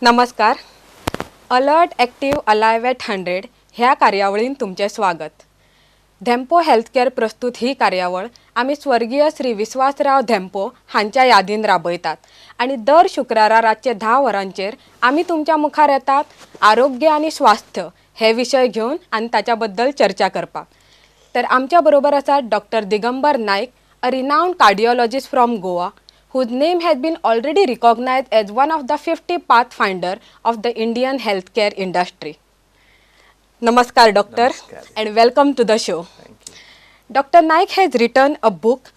नमस्कार. Alert active alive at 100 ह्या कार्यावळीन तुमचे स्वागत. धेंपो हेल्थकेअर प्रस्तुत ही कार्यावळ आम्ही स्वर्गीय श्री विश्वासराव धेंपो हांच्या यादीन राबयतात आणि दर शुक्रारा रातचे 10 वरांचेर आम्ही तुमच्या मुखार येतात आरोग्य आणि स्वास्थ्य हे विषय घेऊन आणि त्याच्याबद्दल चर्चा करपाक. तर आमच्या बरोबर आसा doctor Digambar Naik, a renowned cardiologist from Goa, whose name has been already recognized as one of the 50 pathfinder of the Indian healthcare industry. Namaskar, doctor, and welcome to the show. Thank you. Dr. Naik has written a book,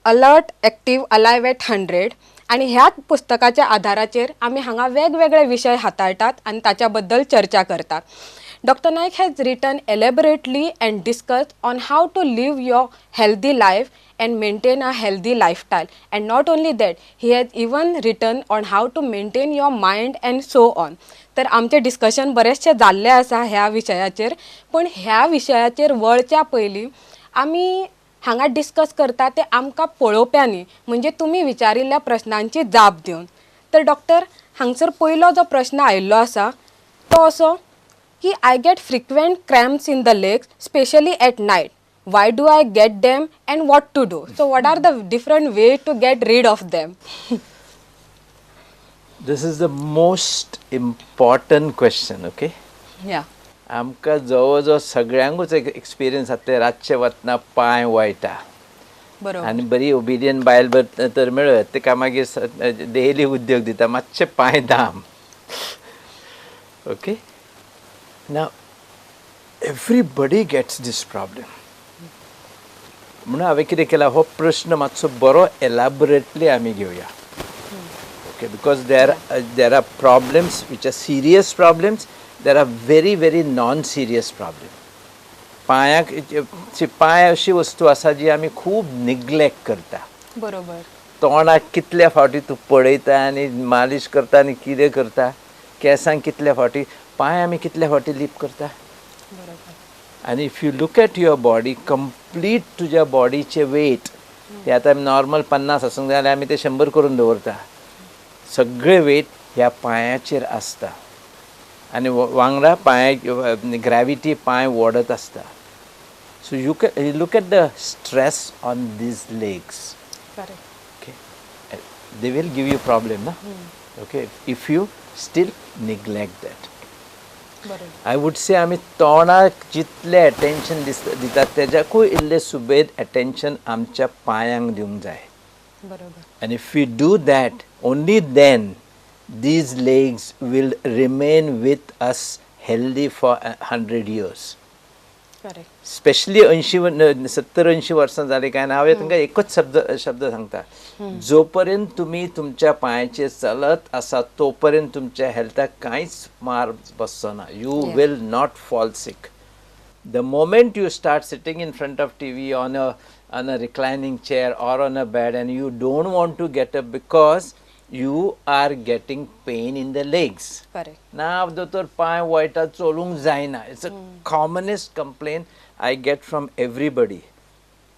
Alert, Active, Alive at 100, आणि ह्याच पुस्तकाच्या आधाराचेर आम्ही हांगा वेगवेगळे विषय हाताळतात आणि त्याच्याबद्दल चर्चा करतात. Dr. Naik has written elaborately and discussed on how to live your healthy life and maintain a healthy lifestyle. And not only that, he has even written on how to maintain your mind and so on. तर आमचे discussion बरेचसे जाल्ले आसा ह्या विशयाचेर, पण ह्या विशयाचेर वळच्या पयलीं आमी हांगा डिस्कस करता ते आमकां पळोवप्यांनी, म्हणजे तुमी विचारिल्ल्या प्रश्नांची जाप दिवन. तर डॉक्टर, हांगसर पयलो जो प्रश्न आयिल्लो आसा तो असो की I get frequent cramps in the legs, especially at night. Why do I get them and what to do? So what are the different ways to get rid of them? This is the most important question, okay? Yeah. आमकां जवळ सगळ्यांकूच एक experience जातले रातचे वतना पांय वयता बरोबर. आनी बरी ओबिडियंट बायल तर मेळत ताका मागीर डेली उद्योग दिता मातशे पांय दाम. ओके, नाव एवरीबडी गेट्स दीस प्रॉब्लेम. म्हणून हांवें कितें केलां, हो प्रश्न मातसो बरो एलॅबोरेटली आमी घेवया. Okay, because there are problems which are serious problems. There are very non-serious problems. पांय अशी वस्तू आसा जी आमी खूब निग्लेक्ट करता. बरोबर. तोंडाक कितल्या फावटी तूं पळयता आनी मालिश करता आनी कितें करता, केंसांक कितल्या फावटी, पांय आमी कितल्या फावटी लीप करता. बरोबर. आनी if you look eight your body, complete तुज्या बॉडीचे वेट, ते आतां नॉर्मल 50 आसूंक जाय जाल्यार आमी ते 100 करून दवरता. सगळे वेट ह्या पांयाचेर आसता आनी वांगडा पांय ग्रॅविटी पांय ओडत आसता. So you look at the stress on these legs. Okay, they will give you problem ना. Okay, if you still neglect that. I would say आमी तोंडाक जितलें एटेन्शन दितात तेज्याकूय इल्लें सुबेज एटेन्शन आमच्या पांयांक दिवंक जाय. And if we do that, only then these legs will remain with us healthy for 100 years. Correct. Especially 70-80 वर्सां जाली काय ना, हांवें तुमकां एकच शब्द सांगता, जोपर्यंत तुमी तुमच्या पांयाचेर चलत आसा तोपर्यंत तुमच्या हेल्थाक कांयच मार बसचो ना. You will not fall sick. The moment you start sitting in front of TV on a reclining chair or on a bed and you don't want to get up because you are getting pain in the legs. Correct. Now the pay waita cholung zaina. It's a commonest complaint I get from everybody.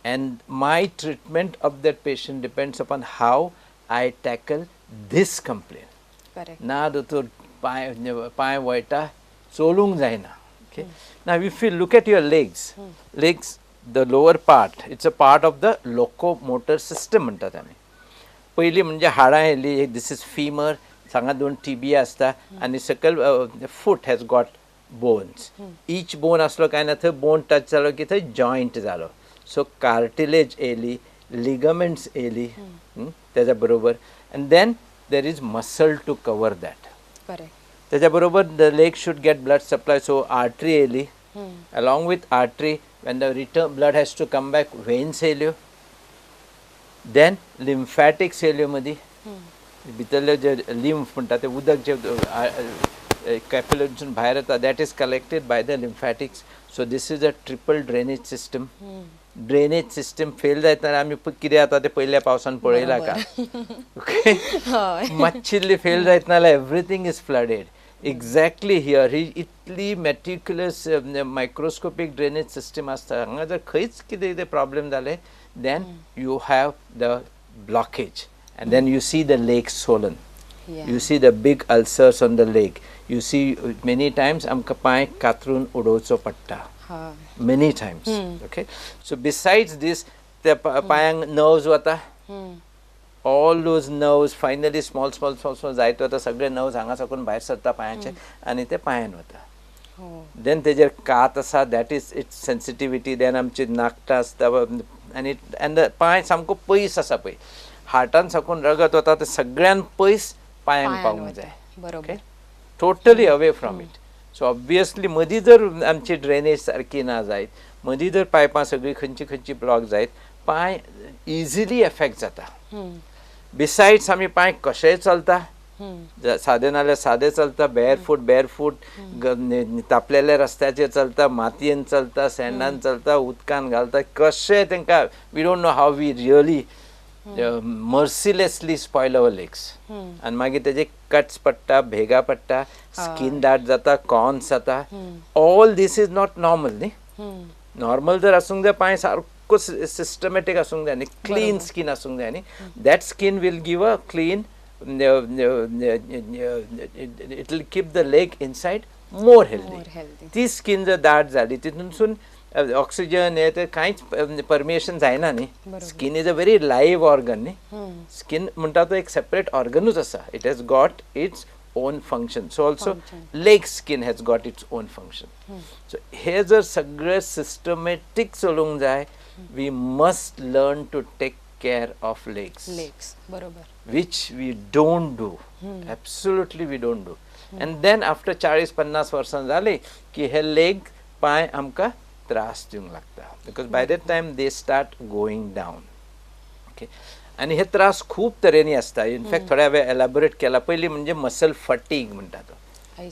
And my treatment of that patient depends upon how I tackle this complaint. Correct. Now the pay waita cholung zaina. Okay. Now if you look at your legs, the lower part, it's a part of the locomotor system म्हणतात आमी. पयली म्हणजे हाडां येयली, this is femur, हांगा 2 tibia आसता आनी सकयल foot has got bones. Each bone आसलो काय ना, थंय बोन टच जालो की थंय जॉयंट जालो. सो कार्टिलेज येयली, लिगमेंट्स येयली तेज्या बरोबर, and then there is muscle to cover that. Correct. तेज्या बरोबर the leg should get blood supply. So artery येयली, along with artery, when the return blood has to come back, veins येयल्यो, then lymphatics येयल्यो मदीं, भितरले जे lymph म्हणटा ते उदक जे कॅपिलरीसून भायर येता, that is collected by the lymphatics. So this is a triple drainage system. Drainage system fail जायतना आमी कितें जाता ते पयल्या पावसान पळयलां का? ओके, मातशिल्ली फेल जायत नाल्यार everything is flooded. Exactly here, he Italy meticulous microscopic drainage system आसता. हांगा जर खंयच कितें प्रॉब्लेम जाले, then you have the blockage and then you see the lake swollen. Yeah. You see the big ulcers on the leg. You see many times आमकां पांय कातरून उडोवचो पडटा. हय. Many times. Okay. So besides this, the पायांक nerves वता. All those nerves finally small जायत वता सगळे nerves हांगा साकून भायर सरता पांयाचे आनी ते पांयान वता. Then तेजेर कात आसा, that is its sensitivity. Then आमची नाकटां आसता and पांय सामको पयस आसा पळय. हार्टान साकून रगत वता ते सगळ्यान पयस पांयांक पावूंक जाय. बरोबर. Totally away from it. So obviously मदीं जर आमची ड्रेनेज सारकी ना जायत, मदीं जर पायपां सगळीं खंयची ब्लॉक जायत, पांय इजिली एफेक्ट जाता. बिसायड्स आमी पांय कशेय चलता, सादे नाल्यार सादे चलता, बेअरफूट तापलेल्या रस्त्याचेर चलता, मातयेन चलता, सँडान चलता, उदकान घालता, कशें तांकां we don't know how we really mercilessly spoil our legs. And मागीर तेजे कट्स पडटा, भेगा पडटा, स्किन दाट जाता, कॉन्स जाता. All this is not normal न्ही. नॉर्मल जर आसूंक जाय पांय सारको सिस्टमॅटीक आसूंक जाय न्ही, क्लीन स्किन आसूंक जाय न्ही. That skin will give a clean, it will keep the leg inside more healthy. ती स्किन जर दाट जाली तितूनसून ऑक्सिजन हे ते कांयच परमिएशन जायना न्ही. Skin is a very live organ न्ही. स्किन म्हणटा तो एक सेपरेट ऑर्गनूच आसा. It has got its own function. So also leg skin has got its own function. So हे जर सगळें सिस्टमॅटीक चलूंक जाय, we must learn to take care of legs. बरोबर. which we don't do. Absolutely we don't do. And then after 40-50 वर्सां जाली की हे लेग पांय आमकां त्रास दिवंक लागता, because by that time they start going down. Okay. आनी हे त्रास खूब तरेनी आसता. इनफॅक्ट थोड्या वेळ एलॅबोरेट केला. पयलीं म्हणजे मसल फटीग म्हणटा तो.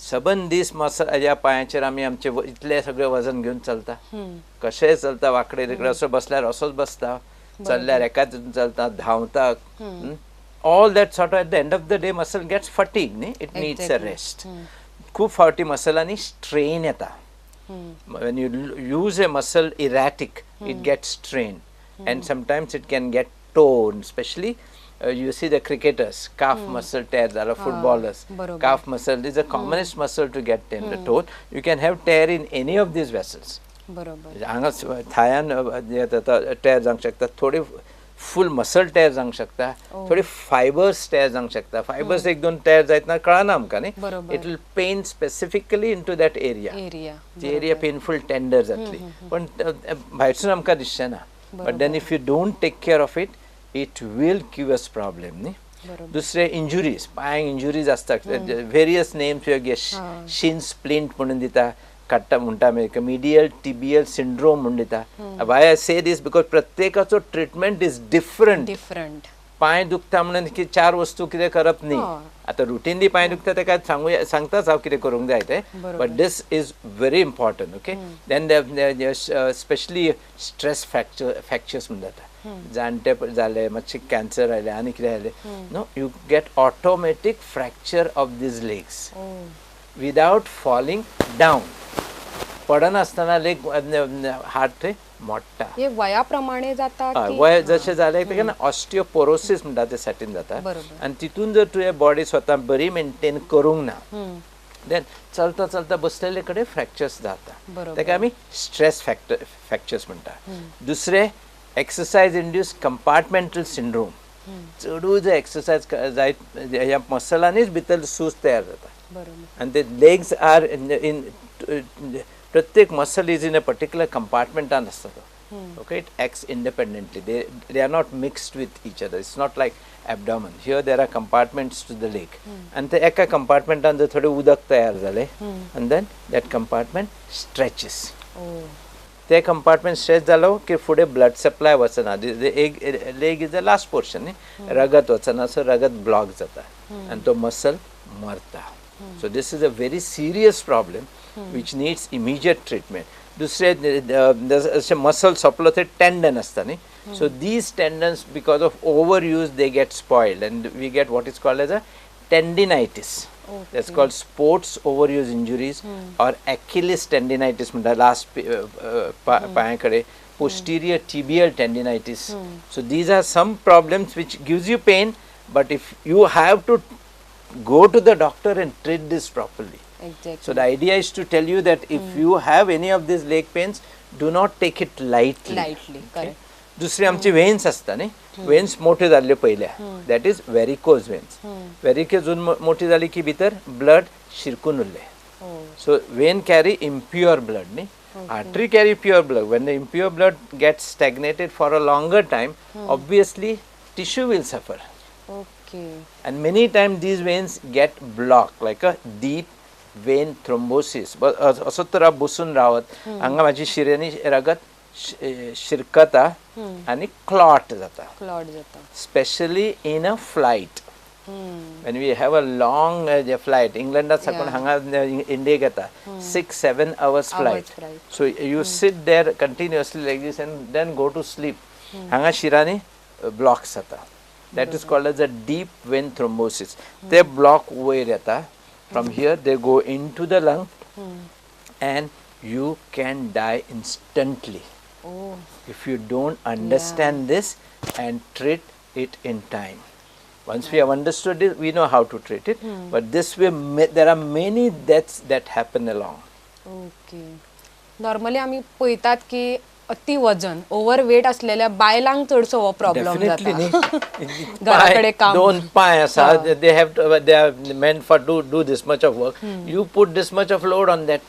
सबंद दीस मसल ह्या पांयाचेर आमी आमचे इतले सगळें वजन घेवन चलता, कशेंय चलता, वांकडे तिकडे असो बसल्यार असोच बसता, चलल्यार एकाच चलता, धांवता. All that sort of at the end of the day muscle gets fatigued, it needs a rest. खूब फावटी मसलांनी strain येता. When you use a muscle erratic, it gets strained, and sometimes it can get torn, especially you see the cricketers, calf muscle tear zala, footballers. Calf muscle is the commonest muscle to get torn. You can have tear in any of these vessels. हांगा थायान tear जावंक शकता, थोडी फुल muscle टेर जावंक शकता, थोडी fibres टेर जावंक शकता. फायबर्स एक दोन टेर जायतना कळना आमकां न्ही. It will pain specifically in to that area. ती एरिया पेनफूल टेंडर जातली, पण भायरसून आमकां दिसचें ना. But then if you don't take care of it, it will give us problem न्ही. दुसरे इंजुरीज, पांयांक इंजुरीज आसतात. व्हेरियस नेम्स वे शिन स्प्लिंट म्हणून दिता, काडटा म्हणटा आमी मिडियल टिबियल सिंड्रोम म्हणून दिता. Why I say this because प्रत्येकाचो ट्रिटमेंट इज डिफरंट. पांय दुखता म्हणून की 4 वस्तू कितें करप न्ही. आतां रुटीनली पांय दुखता तेका सांगताच हांव कितें करूंक जाय तें, but this is very important. Okay. Then specially stress fractures म्हणून जाता. जाणटे जाले, मातशें कॅन्सर आयले, आनी कितें आयलें, no you get automatic fracture of these legs without falling down. पडनासतना लेग हात थंय मोडटा. हे वयाप्रमाणे जाता. वय जशें जालें तेका ऑस्टियोपोरोसिस म्हणटा ते सायटीन जाता. आनी तितून जर तुवें बॉडी स्वता बरी मेंटेन करूंक ना, देन चलता चलता बसलेले कडेन फ्रॅक्चर्स जाता. तेका आमी स्ट्रेस फ्रॅक्चर्स म्हणटा. दुसरे एक्सरसायज इंड्यूस कंपार्टमेंटल सिंड्रोम. चडूय जर एक्सरसायज जायत ह्या मसलांनीच भितर सूज तयार जाता. And the legs are in प्रत्येक muscle is in a particular compartment असता तो. Okay, it acts independently. They are not mixed with each other. It's not like abdomen. Here there are compartments to the leg. And the एका compartmentan जर थोडे उदक तयार जाले, and then that compartment stretches. ते compartment stretch जालो की फुडें blood supply वचना. The leg is the last portion. रगत वचना, so रगत block जाता. And तो muscle मरता. So this is a very serious problem which needs immediate treatment. दुसरे muscle सोंपलो ते tendon असता न्ही. So these tendons, because of overuse, they get spoiled, and we get what is called as a tendinitis. That's called sports overuse injuries or Achilles tendinitis म्हणटा last पांयाकडे, posterior tibial tendinitis. So these are some problems which gives you pain, but if you have to go to the doctor and treat this properly. Exactly. So the idea is to tell you that if you have any of these leg pains, do not take it lightly. Correct. दुसरे आमचे veins असता न्ही, veins मोठे जाल्ले पयल्या, that is varicose veins. Varicose मोठी जाली की भितर ब्लड शिरकून उरले. So vein carry impure blood, न्ही. Artery carry pure blood. When the impure blood gets stagnated for a longer time, obviously tissue will suffer. Okay. And many times these veins get blocked, like a deep vein thrombosis. But असो तर आप बसून रावत, हांगा माझी शिरेनी रगत शिरकता आणि clot जाता. Clot जाता. Especially in a flight. When we have a long flight, England sakon hanga India geta 6-7 hours flight. So you sit there continuously like this and then go to sleep. Hanga shirani blocks ata. That is called as a deep vein thrombosis. They block where ata. From here they go into the lung and you can die instantly. If you don't understand this and treat it in time. Once we have understood it, we know how to treat it. But this way, there are many deaths that happen along. Okay. Normally आम्ही पळयतात की अति वजन overweight असलेल्या बायलांक चडसो हो problem Definitely जाता. घराकडे काम. दोन पाय आसा, they are meant for do this much of work. You put this much of load on that.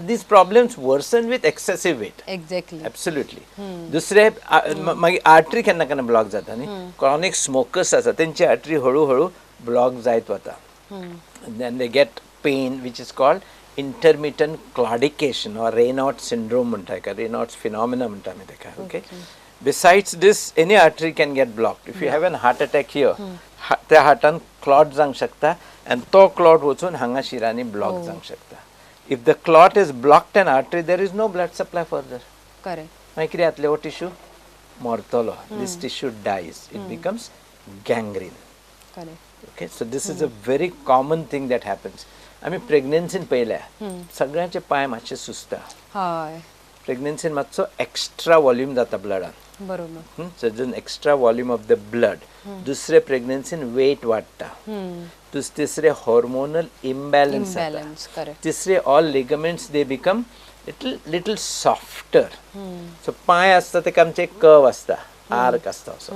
These problems worsen with excessive weight. Exactly. Absolutely. दुसरे मागीर आर्टरी केन्ना केन्ना ब्लॉक जाता न्ही. क्रॉनिक स्मोकर्स आसा तेंची आर्टरी हळू ब्लॉक जायत वता. Then they get pain which is called intermittent claudication or Raynaud's syndrome म्हणटा, Raynaud's phenomena म्हणटा आमी तेका. Okay. Besides this, any artery can get blocked. If you have a heart attack here, त्या हार्टान clot जावंक शकता and तो clot वचून हांगा शिरानी block जावंक शकता. If the clot is blocked an artery, there is no blood supply further. Correct. मागीर कितें जातलें हो tissue मरतलो. This tissue dies. It becomes gangrene. Correct. Okay, so this is a very common thing that happens. आमी प्रेग्नन्सीन पयल्या सगळ्यांचे पाय मातशे सुस्ता. हय. प्रेग्नन्सीन मातसो एक्स्ट्रा वॉल्यूम जाता ब्लडान. बरोबर. सजून extra volume of the blood. दुसरे प्रेग्नन्सीन वेट वाडटा. तिसरे हॉर्मोनल इम्बॅलन्स जाता. तिसरे all ligaments they become little softer. So पाय आसता तेका आमचे एक कर्व आसता, आर्क आसता असो.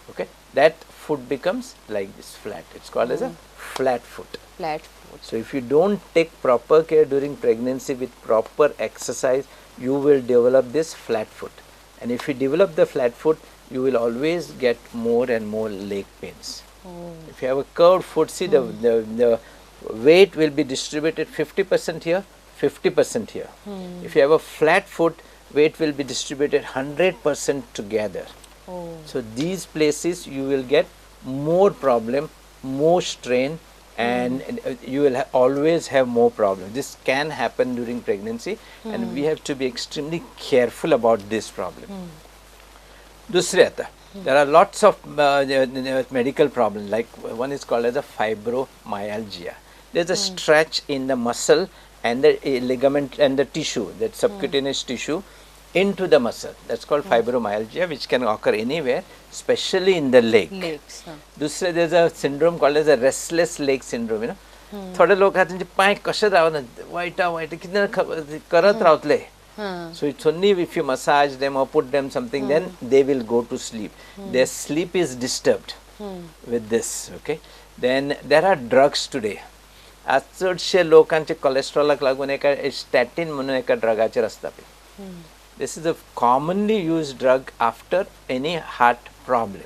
Okay, that foot becomes like this, flat. It's called as a flat foot. Flat foot. So if you don't take proper care during pregnancy with proper exercise, you will develop this flat foot. And if you develop the flat foot, you will always get more and more leg pains. If you have a curved foot, see the weight will be distributed 50% here, 50% here. If you have a flat foot, weight will be distributed 100% together. So these places you will get more problem, more strain, and you will always have more problem. This can happen during pregnancy, and we have to be extremely careful about this problem. Dusre आता, there are lots of medical problems. Like one is called as a fibromyalgia. There's a stretch in the muscle and the ligament and the tissue, that subcutaneous tissue, into the muscle. That's called fibromyalgia, which can occur anywhere, especially in the leg. Legs. दुसरे there's a syndrome called as a restless leg syndrome. You know, थोडे लोक आहा तेंचे पाय कशे रावना, वायटा कितें करत रावतले. So it's only if you massage them or put them something, then they will go to sleep. Their sleep is disturbed with this. Okay. Then there are drugs today. आज चडशे लोकांचे कोलेस्ट्रॉलाक लागून एका स्टॅटिन म्हणून एका ड्रगाचेर आसता पळय. This is a commonly used drug after any heart problem.